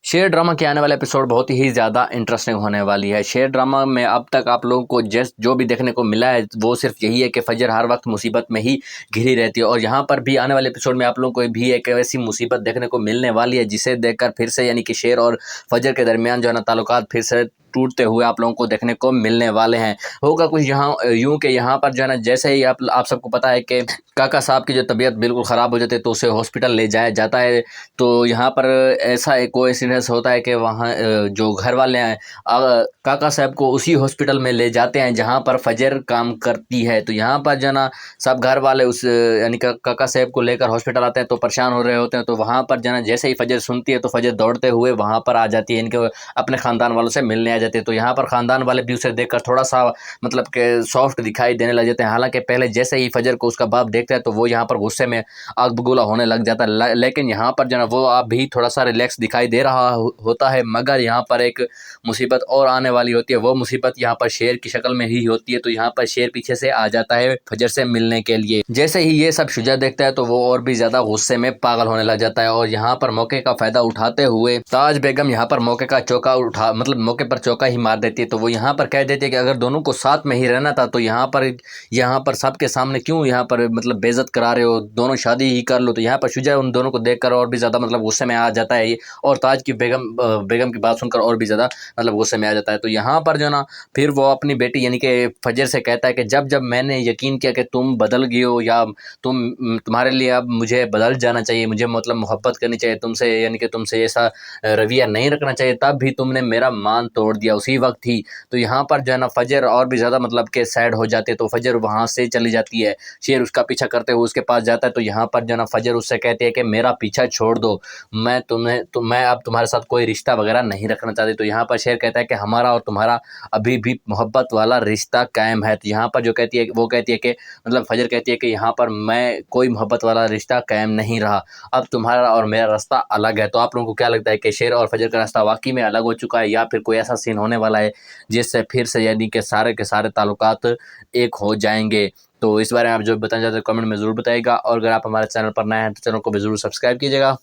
शेर ड्रामा के आने वाला एपिसोड बहुत ही ज़्यादा इंटरेस्टिंग होने वाली है। शेर ड्रामा में अब तक आप लोगों को जो भी देखने को मिला है वो सिर्फ यही है कि फजर हर वक्त मुसीबत में ही घिरी रहती है, और यहाँ पर भी आने वाले एपिसोड में आप लोगों को भी एक ऐसी मुसीबत देखने को मिलने वाली है जिसे देखकर फिर से यानी कि शेर और फजर के दरमियान जो है ना ताल्लुकात फिर से टूटते हुए आप लोगों को देखने को मिलने वाले हैं। होगा कुछ यहाँ यूं कि यहाँ पर जो है ना जैसे ही आप सबको पता है कि काका साहब की जो तबीयत बिल्कुल ख़राब हो जाती है तो उसे हॉस्पिटल ले जाया जाता है। तो यहाँ पर ऐसा एक कोइंसिडेंस होता है कि वहाँ जो घर वाले हैं काका साहब को उसी हॉस्पिटल में ले जाते हैं जहाँ पर फजर काम करती है। तो यहाँ पर जो है ना सब घर वाले उस यानी काका साहब को लेकर हॉस्पिटल आते हैं तो परेशान हो रहे होते हैं। तो वहाँ पर जो है ना जैसे ही फजर सुनती है तो फजर दौड़ते हुए वहाँ पर आ जाती है, इनके अपने ख़ानदान वालों से मिलने आ जाते हैं। तो यहाँ पर ख़ानदान वाले भी उसे देखकर थोड़ा सा मतलब कि सॉफ्ट दिखाई देने लग जाते हैं। हालांकि पहले जैसे ही फजर को उसका बाप देखता है तो वो यहाँ पर गुस्से में आग बबूला होने लग जाता है, लेकिन यहाँ पर जो है वो अभी थोड़ा सा रिलैक्स दिखाई दे रहा होता है। मगर यहाँ पर एक मुसीबत और आने वाली होती है, वो मुसीबत यहाँ पर शेर की शक्ल में ही होती है। तो यहाँ पर शेर पीछे से आ जाता है फजर से मिलने के लिए। जैसे ही ये सब शुजा देखता है तो वो और भी ज़्यादा गुस्से में पागल होने लग जाता है, और यहाँ पर मौके का फ़ायदा उठाते हुए ताज बेगम यहाँ पर मौके का चौका मौके पर चौका ही मार देती है। तो वो यहाँ पर कह देती है कि अगर दोनों को साथ में ही रहना था तो यहाँ पर सबके सामने क्यों यहाँ पर मतलब बेइज्जत करा रहे हो, दोनों शादी ही कर लो। तो यहाँ पर शुजा उन दोनों को देखकर और भी ज़्यादा मतलब गुस्से में आ जाता है ये, और ताज की बेगम की बात सुनकर और भी ज़्यादा मतलब गुस्से में आ जाता है। तो यहाँ पर जो ना फिर वो अपनी बेटी यानी कि फजर से कहता है कि जब जब मैंने यकीन किया कि तुम बदल गई हो या तुम्हारे लिए अब मुझे बदल जाना चाहिए, मुझे मतलब मोहब्बत करनी चाहिए तुमसे, यानी कि तुमसे ऐसा रवैया नहीं रखना चाहिए, तब भी तुमने मेरा मान तोड़ दिया उसी वक्त ही। तो यहाँ पर जो है ना फजर और भी ज़्यादा मतलब कि सैड हो जाते, तो फजर वहाँ से चली जाती है। शेर उसका पीछा करते हुए उसके पास जाता है। तो यहाँ पर जो है ना फजर उससे कहती है कि मेरा पीछा छोड़ दो, मैं अब तुम्हारे साथ कोई रिश्ता वगैरह नहीं रखना चाहती। तो यहाँ पर शेर कहता है कि हमारा और तुम्हारा अभी भी मोहब्बत वाला रिश्ता कायम है। तो यहाँ पर जो कहती है वो कहती है कि मतलब फजर कहती है कि यहाँ पर मैं कोई मोहब्बत वाला रिश्ता कायम नहीं रहा, अब तुम्हारा और मेरा रास्ता अलग है। तो आप लोगों को क्या लगता है कि शेर और फजर का रास्ता वाकई में अलग हो चुका है, या फिर कोई ऐसा सीन होने वाला है जिससे फिर से यानी कि सारे के सारे ताल्लुकात एक हो जाएंगे? तो इस बारे में आप जो बताना चाहते हैं कमेंट में ज़रूर बताइएगा, और अगर आप हमारे चैनल पर नए हैं तो चैनल को भी ज़रूर सब्सक्राइब कीजिएगा।